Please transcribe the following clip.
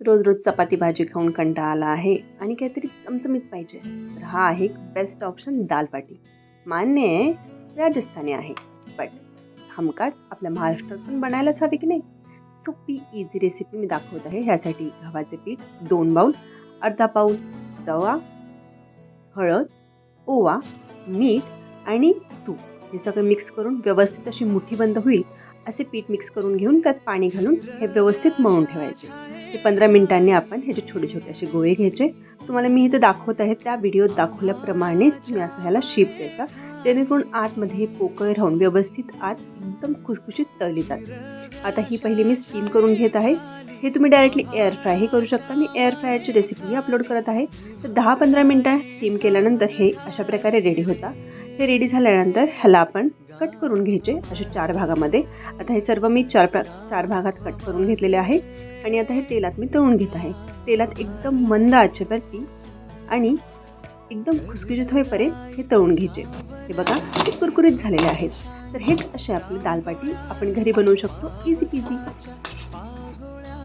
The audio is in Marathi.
रोज रोज चपाती भाजी खाऊन कंटाळा आला आहे आणि काहीतरी चमचमीत पाहिजे, तर हा आहे एक बेस्ट ऑप्शन दाल बाटी. मान्य आहे राजस्थानी आहे, बट हमखास आपल्या महाराष्ट्रात पण बनायलाच हवी की नाही. सोपी इझी रेसिपी मी दाखवत आहे. ह्यासाठी गव्हाचे पीठ 2 बाउल, अर्धा पाऊल रवा, हळद, ओवा, मीठ आणि तूप हे सगळं मिक्स करून व्यवस्थित अशी मुठी बंद होईल असे पीठ मिक्स करून घेऊन त्यात पाणी घालून हे व्यवस्थित मळून ठेवायचे. ते 15 मिनिटांनी आपण ह्याचे छोटे छोटे असे गोळे घ्यायचे. तुम्हाला मी इथे दाखवत आहे त्या व्हिडिओत दाखवल्याप्रमाणेच तुम्ही असं ह्याला शेप द्यायचा, जेणेकरून आतमध्ये पोकळ राहून व्यवस्थित आत एकदम खुसखुशीत तळली जाते. आता ही पहिली मी स्टीम करून घेत आहे. हे तुम्ही डायरेक्टली एअर फ्रायही करू शकता. मी एअर फ्रायरची रेसिपीही अपलोड करत आहे. तर 10-15 मिनटं स्टीम केल्यानंतर हे अशा प्रकारे रेडी होतात. हे रेडी झाल्यानंतर ह्याला आपण कट करून घ्यायचे असे 4 भागामध्ये. आता हे सर्व मी 4 भागात कट करून घेतलेले आहे आणि आता हे तेलात मी तळून घेत आहे. तेलात एकदम मंद आचेवरती आणि एकदम खुसखुशीत होईपर्यंत हे तळून घ्यायचे. हे बघा हे कुरकुरीत झालेले आहेत. तर हेच असे आपली दाल बाटी आपण घरी बनवू शकतो इझी पिझी.